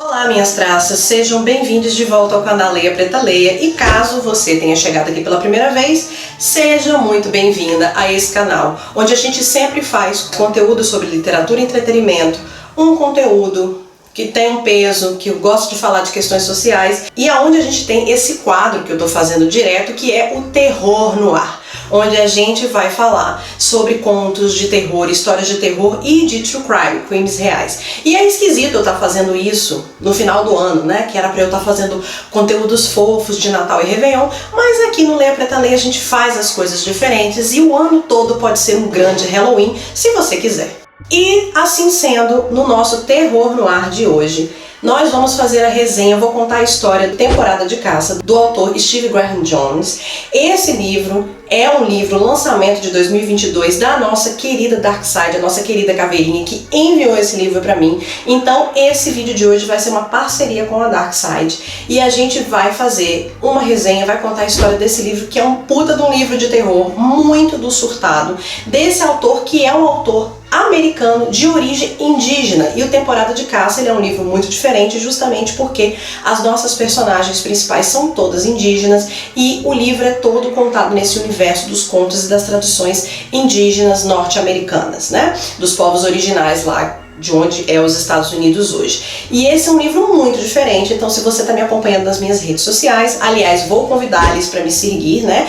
Olá, minhas traças, sejam bem-vindos de volta ao canal Leia Preta Leia, e caso você tenha chegado aqui pela primeira vez, seja muito bem-vinda a esse canal, onde a gente sempre faz conteúdo sobre literatura e entretenimento, um conteúdo que tem um peso, que eu gosto de falar de questões sociais, e aonde a gente tem esse quadro que eu tô fazendo direto, que é o terror no ar, onde a gente vai falar sobre contos de terror, histórias de terror e de true crime, crimes reais. E é esquisito eu estar fazendo isso no final do ano, né? Que era pra eu estar fazendo conteúdos fofos de Natal e Réveillon, mas aqui no Leia Preta Leia a gente faz as coisas diferentes e o ano todo pode ser um grande Halloween, se você quiser. E assim sendo, no nosso terror no ar de hoje, nós vamos fazer a resenha, eu vou contar a história da Temporada de Caça, do autor Steve Graham Jones. Esse livro é um livro lançamento de 2022 da nossa querida Darkside, a nossa querida Caveirinha, que enviou esse livro pra mim. Então esse vídeo de hoje vai ser uma parceria com a Darkside e a gente vai fazer uma resenha, vai contar a história desse livro, que é um puta de um livro de terror, muito do surtado, desse autor que é um autor americano de origem indígena. E o Temporada de Caça ele é um livro muito diferente, justamente porque as nossas personagens principais são todas indígenas e o livro é todo contado nesse universo dos contos e das tradições indígenas norte-americanas, né? Dos povos originais lá de onde é os Estados Unidos hoje. E esse é um livro muito diferente, então se você está me acompanhando nas minhas redes sociais, aliás, vou convidar-lhes para me seguir, né?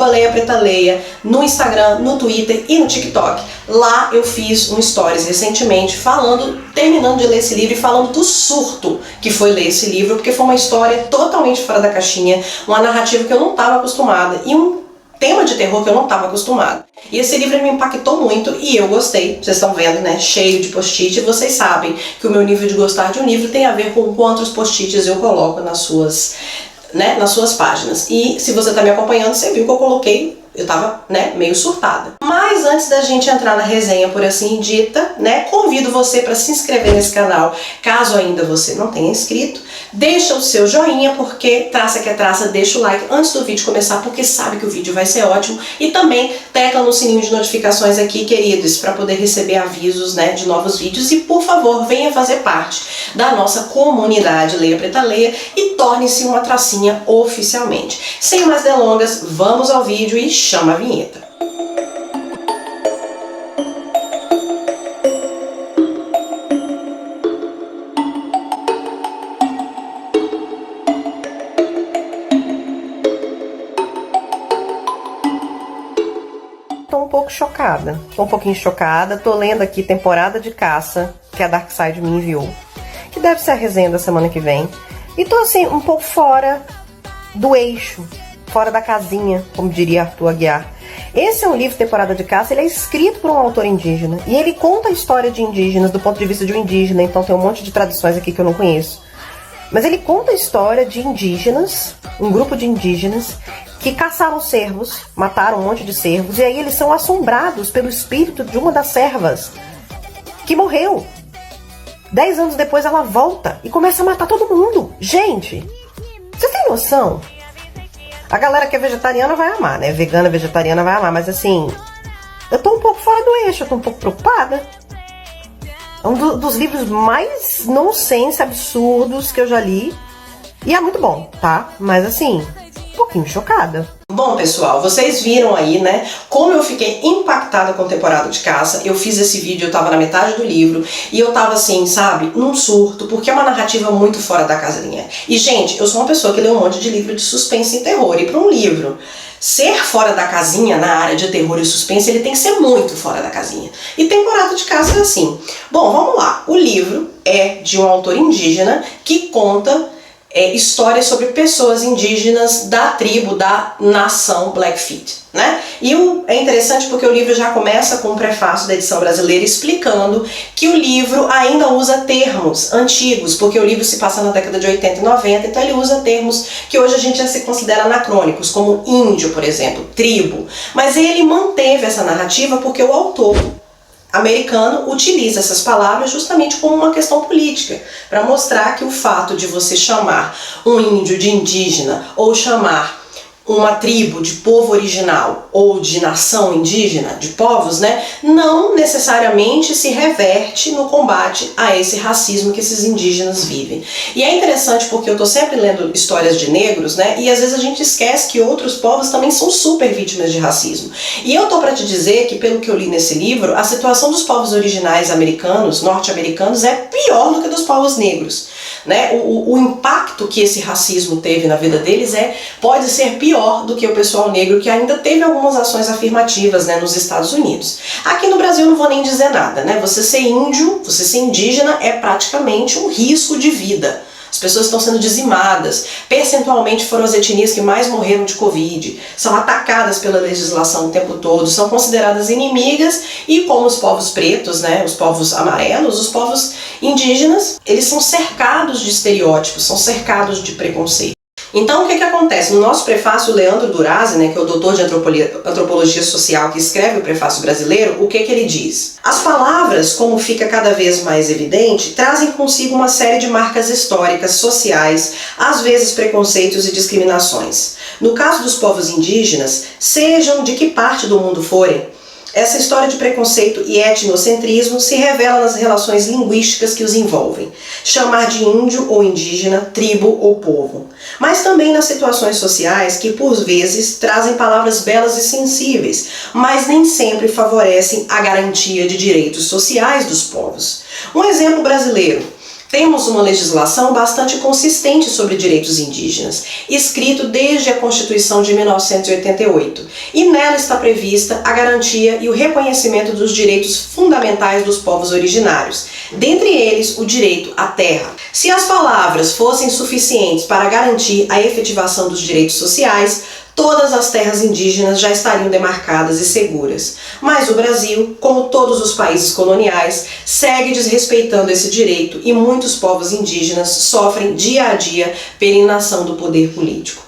@LeiaPretaLeia, no Instagram, no Twitter e no TikTok. Lá eu fiz um stories recentemente falando, terminando de ler esse livro e falando do surto que foi ler esse livro, porque foi uma história totalmente fora da caixinha, uma narrativa que eu não estava acostumada e um tema de terror que eu não estava acostumada. E esse livro me impactou muito e eu gostei. Vocês estão vendo, né? Cheio de post-it. Vocês sabem que o meu nível de gostar de um livro tem a ver com quantos post-its eu coloco nas suas, né, nas suas páginas. E se você está me acompanhando, você viu que eu coloquei, eu tava, né, meio surtada. Mas antes da gente entrar na resenha, por assim dita, né, convido você para se inscrever nesse canal, caso ainda você não tenha inscrito. Deixa o seu joinha, porque traça que é traça, deixa o like antes do vídeo começar, porque sabe que o vídeo vai ser ótimo. E também tecla no sininho de notificações aqui, queridos, para poder receber avisos, né, de novos vídeos. E por favor, venha fazer parte da nossa comunidade Leia Preta Leia e torne-se uma tracinha oficialmente. Sem mais delongas, vamos ao vídeo e chama a vinheta. Tô um pouco chocada, tô um pouquinho chocada, tô lendo aqui Temporada de Caça, que a Darkside me enviou, que deve ser a resenha da semana que vem, e tô assim, um pouco fora do eixo, fora da casinha, como diria Arthur Aguiar. Esse é um livro, Temporada de Caça, ele é escrito por um autor indígena, e ele conta a história de indígenas do ponto de vista de um indígena, então tem um monte de tradições aqui que eu não conheço. Mas ele conta a história de indígenas, um grupo de indígenas, que caçaram cervos, mataram um monte de cervos, e aí eles são assombrados pelo espírito de uma das cervas, que morreu. 10 anos depois ela volta e começa a matar todo mundo. Gente, vocês têm noção? A galera que é vegetariana vai amar, né? Vegana, vegetariana vai amar, mas assim, eu tô um pouco fora do eixo, eu tô um pouco preocupada. É um dos livros mais nonsense, absurdos que eu já li. E é muito bom, tá? Mas assim, um pouquinho chocada. Bom, pessoal, vocês viram aí, né, como eu fiquei impactada com a Temporada de Caça. Eu fiz esse vídeo, eu tava na metade do livro e eu tava assim, sabe, num surto, porque é uma narrativa muito fora da casinha. E, gente, eu sou uma pessoa que lê um monte de livro de suspense e terror, e para um livro ser fora da casinha na área de terror e suspense, ele tem que ser muito fora da casinha. E Temporada de Caça é assim. Bom, vamos lá. O livro é de um autor indígena que conta histórias sobre pessoas indígenas da tribo, da nação Blackfeet, né? E é interessante porque o livro já começa com um prefácio da edição brasileira explicando que o livro ainda usa termos antigos, porque o livro se passa na década de 80 e 90, então ele usa termos que hoje a gente já se considera anacrônicos, como índio, por exemplo, tribo. Mas ele manteve essa narrativa porque o autor americano utiliza essas palavras justamente como uma questão política, para mostrar que o fato de você chamar um índio de indígena ou chamar uma tribo de povo original ou de nação indígena, de povos, né, não necessariamente se reverte no combate a esse racismo que esses indígenas vivem. E é interessante porque eu tô sempre lendo histórias de negros, né, e às vezes a gente esquece que outros povos também são super vítimas de racismo. E eu tô para te dizer que, pelo que eu li nesse livro, a situação dos povos originais americanos, norte-americanos, é pior do que dos povos negros, né? O impacto que esse racismo teve na vida deles pode ser pior do que o pessoal negro, que ainda teve algumas ações afirmativas, né, nos Estados Unidos. Aqui no Brasil eu não vou nem dizer nada, né? Você ser índio, você ser indígena é praticamente um risco de vida. As pessoas estão sendo dizimadas. Percentualmente foram as etnias que mais morreram de Covid. São atacadas pela legislação o tempo todo, são consideradas inimigas e, como os povos pretos, né, os povos amarelos, os povos indígenas, eles são cercados de estereótipos, são cercados de preconceito. Então, o que acontece? No nosso prefácio, o Leandro Durazzi, né, que é o doutor de antropologia social que escreve o prefácio brasileiro, o que ele diz? As palavras, como fica cada vez mais evidente, trazem consigo uma série de marcas históricas, sociais, às vezes preconceitos e discriminações. No caso dos povos indígenas, sejam de que parte do mundo forem, essa história de preconceito e etnocentrismo se revela nas relações linguísticas que os envolvem. Chamar de índio ou indígena, tribo ou povo. Mas também nas situações sociais que, por vezes, trazem palavras belas e sensíveis, mas nem sempre favorecem a garantia de direitos sociais dos povos. Um exemplo brasileiro. Temos uma legislação bastante consistente sobre direitos indígenas, escrito desde a Constituição de 1988, e nela está prevista a garantia e o reconhecimento dos direitos fundamentais dos povos originários, dentre eles o direito à terra. Se as palavras fossem suficientes para garantir a efetivação dos direitos sociais, todas as terras indígenas já estariam demarcadas e seguras. Mas o Brasil, como todos os países coloniais, segue desrespeitando esse direito e muitos povos indígenas sofrem dia a dia pela inação do poder político.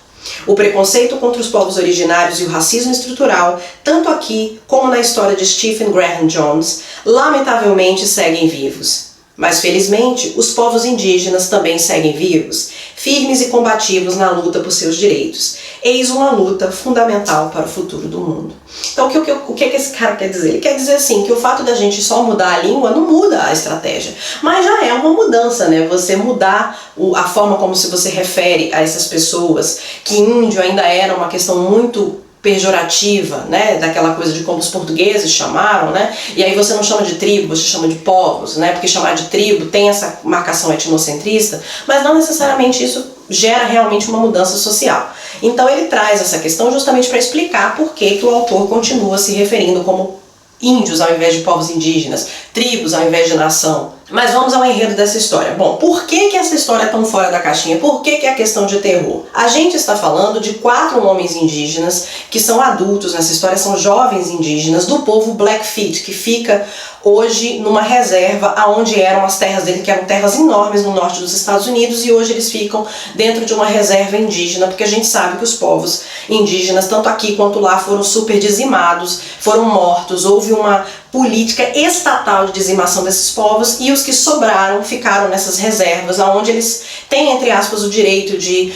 O preconceito contra os povos originários e o racismo estrutural, tanto aqui como na história de Stephen Graham Jones, lamentavelmente seguem vivos. Mas felizmente, os povos indígenas também seguem vivos, firmes e combativos na luta por seus direitos. Eis uma luta fundamental para o futuro do mundo. Então o que esse cara quer dizer? Ele quer dizer assim, que o fato da gente só mudar a língua não muda a estratégia, mas já é uma mudança, né? Você mudar a forma como se você refere a essas pessoas, que índio ainda era uma questão muito pejorativa, né, daquela coisa de como os portugueses chamaram, né, e aí você não chama de tribo, você chama de povos, né, porque chamar de tribo tem essa marcação etnocentrista, mas não necessariamente isso gera realmente uma mudança social. Então ele traz essa questão justamente para explicar por que o autor continua se referindo como índios ao invés de povos indígenas, tribos ao invés de nação. Mas vamos ao enredo dessa história. Bom, por que essa história é tão fora da caixinha? Por que é questão de terror? A gente está falando de 4 homens indígenas que são adultos nessa história, são jovens indígenas do povo Blackfeet, que fica hoje numa reserva aonde eram as terras dele, que eram terras enormes no norte dos Estados Unidos, e hoje eles ficam dentro de uma reserva indígena, porque a gente sabe que os povos indígenas, tanto aqui quanto lá, foram super dizimados, foram mortos, houve uma política estatal de dizimação desses povos, e os que sobraram ficaram nessas reservas, onde eles têm, entre aspas, o direito de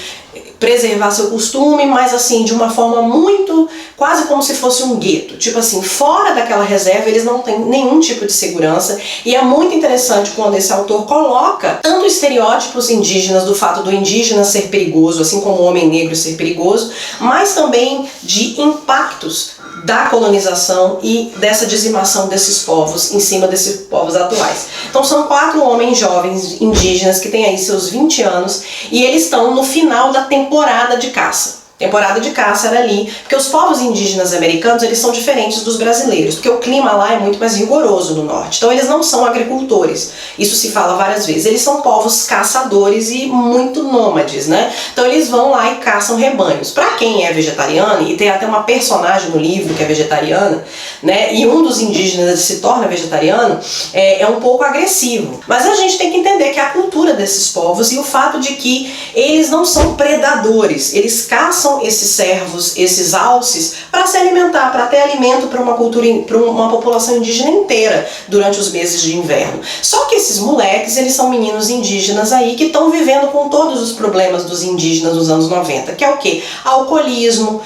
preservar seu costume, mas assim, de uma forma muito, quase como se fosse um gueto. Tipo assim, fora daquela reserva eles não têm nenhum tipo de segurança, e é muito interessante quando esse autor coloca tanto estereótipos indígenas, do fato do indígena ser perigoso, assim como o homem negro ser perigoso, mas também de impactos da colonização e dessa dizimação desses povos em cima desses povos atuais. Então são 4 homens jovens indígenas que têm aí seus 20 anos e eles estão no final da temporada de caça. Temporada de caça era ali, porque os povos indígenas americanos, eles são diferentes dos brasileiros, porque o clima lá é muito mais rigoroso no norte, então eles não são agricultores, isso se fala várias vezes, eles são povos caçadores e muito nômades, né? Então eles vão lá e caçam rebanhos. Para quem é vegetariano, e tem até uma personagem no livro que é vegetariana, né? E um dos indígenas se torna vegetariano, é um pouco agressivo. Mas a gente tem que entender que a cultura desses povos e o fato de que eles não são predadores, eles caçam caçam esses cervos, esses alces, para se alimentar, para ter alimento para uma cultura, para uma população indígena inteira durante os meses de inverno. Só que esses moleques, eles são meninos indígenas aí que estão vivendo com todos os problemas dos indígenas nos anos 90, que é o quê? Alcoolismo,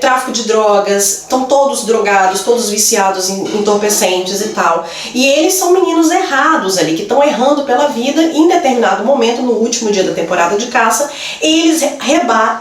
tráfico de drogas, estão todos drogados, todos viciados em entorpecentes e tal. E eles são meninos errados ali, que estão errando pela vida e em determinado momento, no último dia da temporada de caça, eles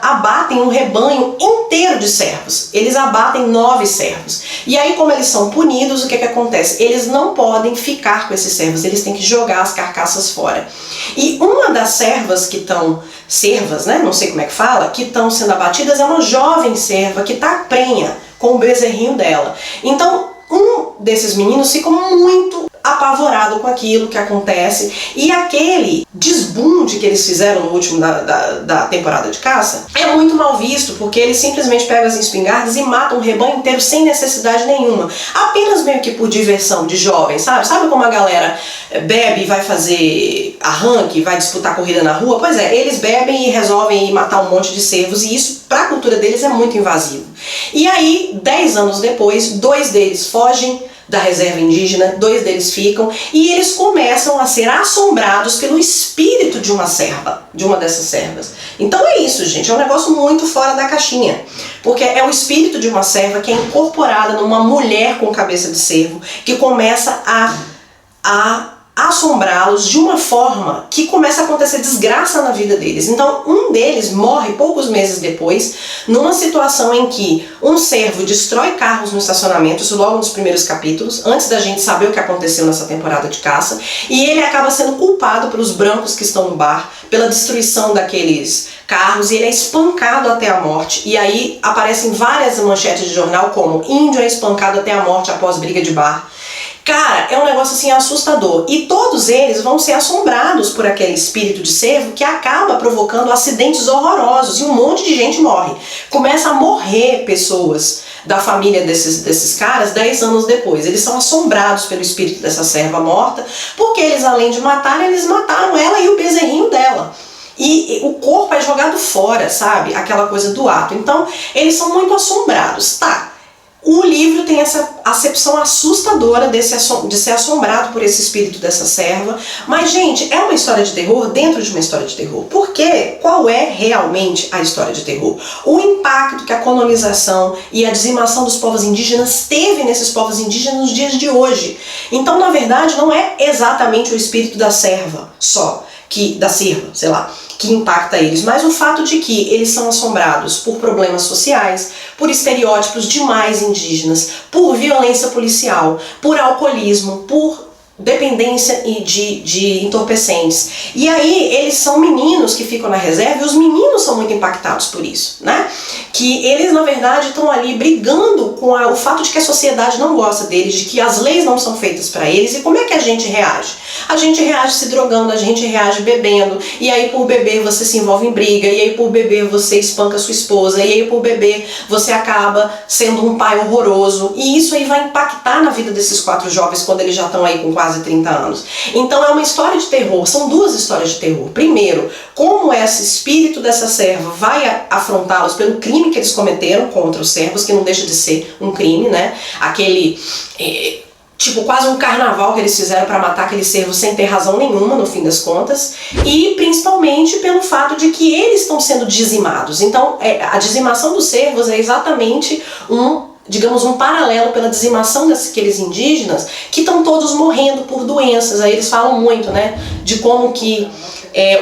abatem um rebanho inteiro de cervos. Eles abatem 9 cervos. E aí, como eles são punidos, o que acontece? Eles não podem ficar com esses cervos, eles têm que jogar as carcaças fora. E uma das cervas que estão, cervas, né? Não sei como é que fala, que estão sendo abatidas é uma jovem cerva que está prenha com o bezerrinho dela. Então, um desses meninos fica muito apavorado com aquilo que acontece, e aquele desbunde que eles fizeram no último da temporada de caça é muito mal visto, porque eles simplesmente pegam as espingardas e matam o rebanho inteiro sem necessidade nenhuma, apenas meio que por diversão de jovens, sabe? Sabe como a galera bebe e vai fazer arranque, vai disputar corrida na rua? Pois é, eles bebem e resolvem ir matar um monte de cervos, e isso para a cultura deles é muito invasivo. E aí, 10 anos depois, 2 deles fogem da reserva indígena, 2 deles ficam, e eles começam a ser assombrados pelo espírito de uma serva, de uma dessas servas. Então é isso, gente, é um negócio muito fora da caixinha, porque é o espírito de uma serva que é incorporada numa mulher com cabeça de cervo, que começa a assombrá-los de uma forma que começa a acontecer desgraça na vida deles. Então um deles morre poucos meses depois, numa situação em que um cervo destrói carros no estacionamento, isso logo nos primeiros capítulos, antes da gente saber o que aconteceu nessa temporada de caça, e ele acaba sendo culpado pelos brancos que estão no bar, pela destruição daqueles carros, e ele é espancado até a morte. E aí aparecem várias manchetes de jornal como índio é espancado até a morte após briga de bar. Cara, é um negócio assim assustador. E todos eles vão ser assombrados por aquele espírito de cervo que acaba provocando acidentes horrorosos e um monte de gente morre. Começa a morrer pessoas da família desses caras 10 anos depois. Eles são assombrados pelo espírito dessa serva morta, porque eles, além de matar, eles mataram ela e o bezerrinho dela. E o corpo é jogado fora, sabe? Aquela coisa do ato. Então, eles são muito assombrados. Tá. O livro tem essa acepção assustadora de ser assombrado por esse espírito dessa serva. Mas, gente, é uma história de terror dentro de uma história de terror. Porque qual é realmente a história de terror? O impacto que a colonização e a dizimação dos povos indígenas teve nesses povos indígenas nos dias de hoje. Então, na verdade, não é exatamente o espírito da serva só, da cerva, sei lá, que impacta eles, mas o fato de que eles são assombrados por problemas sociais, por estereótipos demais indígenas, por violência policial, por alcoolismo, por dependência de entorpecentes. E aí eles são meninos que ficam na reserva, e os meninos são muito impactados por isso, né? Que eles, na verdade, estão ali brigando com o fato de que a sociedade não gosta deles, de que as leis não são feitas para eles. E como é que a gente reage? A gente reage se drogando, a gente reage bebendo, e aí por beber você se envolve em briga, e aí por beber você espanca sua esposa, e aí por beber você acaba sendo um pai horroroso, e isso aí vai impactar na vida desses 4 jovens quando eles já estão aí com quase 30 anos. Então é uma história de terror, são 2 histórias de terror. Primeiro, como esse espírito dessa serva vai afrontá-los pelo crime que eles cometeram contra os servos, que não deixa de ser um crime, né? Aquele... tipo, quase um carnaval que eles fizeram para matar aquele cervo sem ter razão nenhuma, no fim das contas, e principalmente pelo fato de que eles estão sendo dizimados. Então, a dizimação dos cervos é exatamente digamos, um paralelo pela dizimação daqueles indígenas que estão todos morrendo por doenças. Aí eles falam muito, né, de como que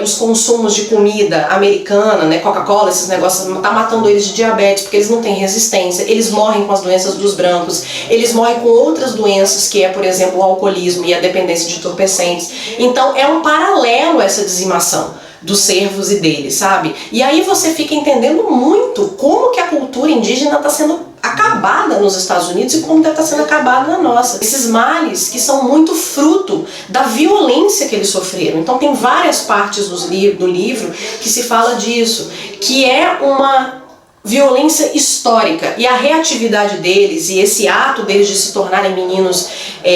os consumos de comida americana, né, Coca-Cola, esses negócios, tá matando eles de diabetes, porque eles não têm resistência, eles morrem com as doenças dos brancos, eles morrem com outras doenças, que é, por exemplo, o alcoolismo e a dependência de entorpecentes. Então é um paralelo essa dizimação dos cervos e deles, sabe? E aí você fica entendendo muito como que a cultura indígena está sendo acabada nos Estados Unidos e como está sendo acabada na nossa. Esses males que são muito fruto da violência que eles sofreram. Então tem várias partes do livro que se fala disso, que é uma violência histórica e a reatividade deles e esse ato deles de se tornarem meninos,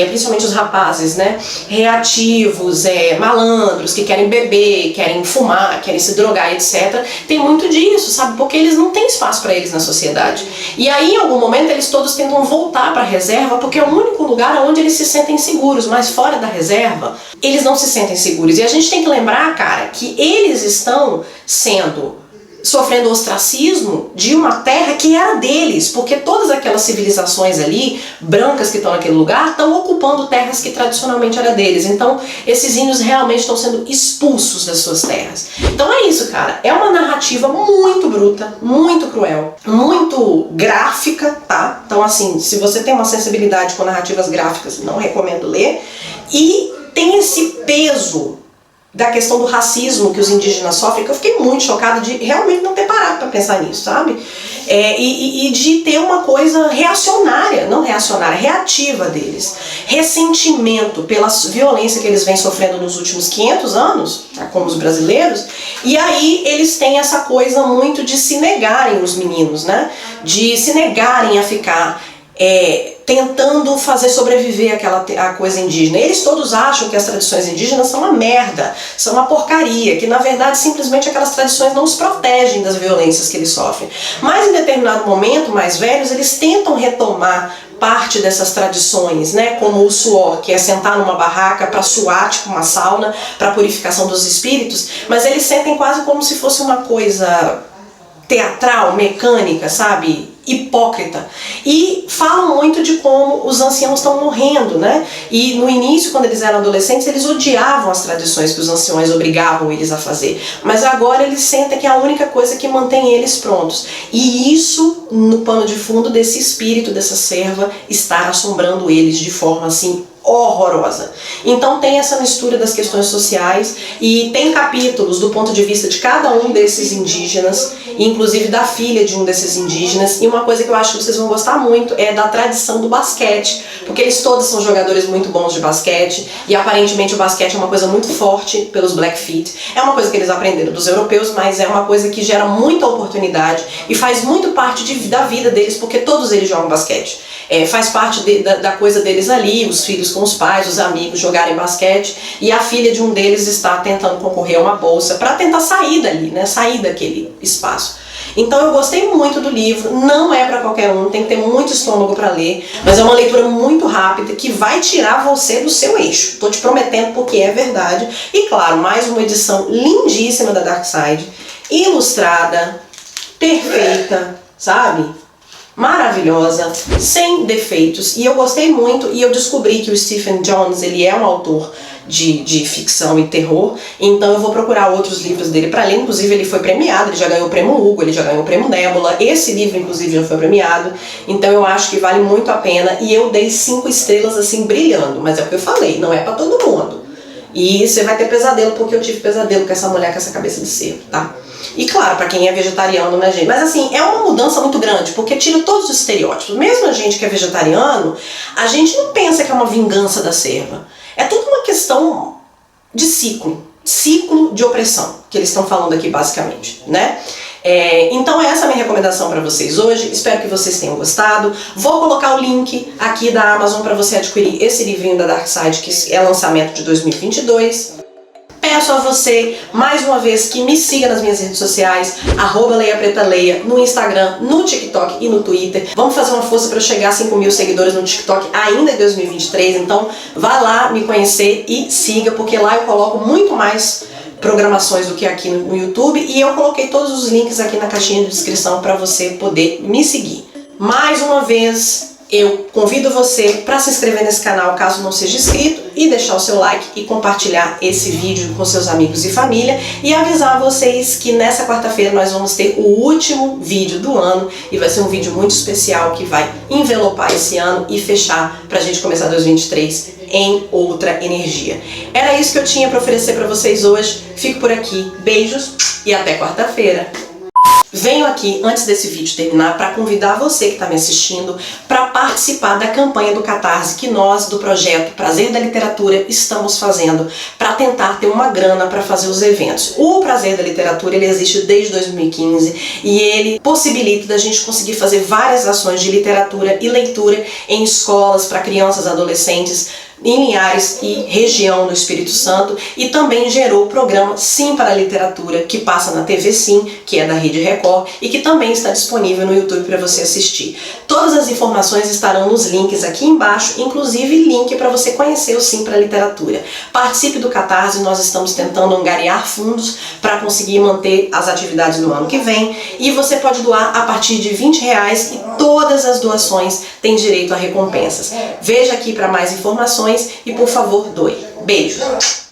principalmente os rapazes, né, reativos, malandros, que querem beber, querem fumar, querem se drogar, etc. Tem muito disso, sabe? Porque eles não têm espaço para eles na sociedade. E aí, em algum momento, eles todos tentam voltar para a reserva porque é o único lugar onde eles se sentem seguros, mas fora da reserva, eles não se sentem seguros. E a gente tem que lembrar, cara, que eles estão sofrendo ostracismo de uma terra que era deles, porque todas aquelas civilizações ali, brancas que estão naquele lugar, estão ocupando terras que tradicionalmente eram deles. Então, esses índios realmente estão sendo expulsos das suas terras. Então é isso, cara. É uma narrativa muito bruta, muito cruel, muito gráfica, tá? Então, assim, se você tem uma sensibilidade com narrativas gráficas, não recomendo ler. E tem esse peso da questão do racismo que os indígenas sofrem, que eu fiquei muito chocada de realmente não ter parado para pensar nisso, sabe? E de ter uma coisa reacionária, não reacionária, reativa deles. Ressentimento pela violência que eles vêm sofrendo nos últimos 500 anos, tá, como os brasileiros, e aí eles têm essa coisa muito de se negarem, os meninos, né? De se negarem a ficar tentando fazer sobreviver a coisa indígena. Eles todos acham que as tradições indígenas são uma merda, são uma porcaria, que na verdade simplesmente aquelas tradições não os protegem das violências que eles sofrem. Mas em determinado momento, mais velhos, eles tentam retomar parte dessas tradições, né, como o suor, que é sentar numa barraca para suar, tipo uma sauna, para purificação dos espíritos, mas eles sentem quase como se fosse uma coisa teatral, mecânica, sabe? Hipócrita. E falam muito de como os anciãos estão morrendo, né? E no início, quando eles eram adolescentes, eles odiavam as tradições que os anciões obrigavam eles a fazer. Mas agora eles sentem que é a única coisa que mantém eles prontos. E isso, no pano de fundo desse espírito, dessa serva, está assombrando eles de forma assim horrorosa. Então tem essa mistura das questões sociais e tem capítulos do ponto de vista de cada um desses indígenas, inclusive da filha de um desses indígenas. E uma coisa que eu acho que vocês vão gostar muito é da tradição do basquete, porque eles todos são jogadores muito bons de basquete e aparentemente o basquete é uma coisa muito forte pelos Blackfeet. É uma coisa que eles aprenderam dos europeus, mas é uma coisa que gera muita oportunidade e faz muito parte da vida deles, porque todos eles jogam basquete. Faz parte da coisa deles ali, os filhos com os pais, os amigos jogarem basquete, e a filha de um deles está tentando concorrer a uma bolsa para tentar sair dali, né, sair daquele espaço. Então eu gostei muito do livro, não é para qualquer um, tem que ter muito estômago para ler, mas é uma leitura muito rápida que vai tirar você do seu eixo. Tô te prometendo, porque é verdade. E claro, mais uma edição lindíssima da Darkside, ilustrada, perfeita, sabe? Maravilhosa, sem defeitos, e eu gostei muito. E eu descobri que o Stephen Jones, ele é um autor de ficção e terror, então eu vou procurar outros livros dele para ler. Inclusive ele foi premiado, ele já ganhou o prêmio Hugo, ele já ganhou o prêmio Nebula, esse livro inclusive já foi premiado, então eu acho que vale muito a pena. E eu dei 5 estrelas assim, brilhando, mas é o que eu falei, não é para todo mundo. E você vai ter pesadelo, porque eu tive pesadelo com essa mulher com essa cabeça de cervo, tá? E claro, pra quem é vegetariano, né, gente? Mas assim, é uma mudança muito grande, porque tira todos os estereótipos. Mesmo a gente que é vegetariano, a gente não pensa que é uma vingança da serva. É tudo uma questão de ciclo de opressão, que eles estão falando aqui basicamente, né? Então essa é a minha recomendação para vocês hoje, espero que vocês tenham gostado. Vou colocar o link aqui da Amazon para você adquirir esse livrinho da Darkside, que é lançamento de 2022. Peço a você, mais uma vez, que me siga nas minhas redes sociais, @LeiaPretaLeia, no Instagram, no TikTok e no Twitter. Vamos fazer uma força para chegar a 5.000 seguidores no TikTok ainda em 2023, então vá lá me conhecer e siga, porque lá eu coloco muito mais programações do que aqui no YouTube, e eu coloquei todos os links aqui na caixinha de descrição para você poder me seguir. Mais uma vez, eu convido você para se inscrever nesse canal caso não seja inscrito, e deixar o seu like e compartilhar esse vídeo com seus amigos e família, e avisar vocês que nessa quarta-feira nós vamos ter o último vídeo do ano, e vai ser um vídeo muito especial que vai envelopar esse ano e fechar pra gente começar 2023 em outra energia. Era isso que eu tinha para oferecer para vocês hoje. Fico por aqui, beijos e até quarta-feira. Venho aqui, antes desse vídeo terminar, para convidar você que está me assistindo para participar da campanha do Catarse que nós, do projeto Prazer da Literatura, estamos fazendo para tentar ter uma grana para fazer os eventos. O Prazer da Literatura, ele existe desde 2015 e ele possibilita da gente conseguir fazer várias ações de literatura e leitura em escolas para crianças e adolescentes, em Linhares e região do Espírito Santo, e também gerou o programa Sim para a Literatura, que passa na TV Sim, que é da Rede Record, e que também está disponível no YouTube para você assistir. Todas as informações estarão nos links aqui embaixo, inclusive link para você conhecer o Sim para a Literatura. Participe do Catarse, nós estamos tentando angariar fundos para conseguir manter as atividades no ano que vem, e você pode doar a partir de R$20 e todas as doações têm direito a recompensas. Veja aqui para mais informações e, por favor, doe. Beijo!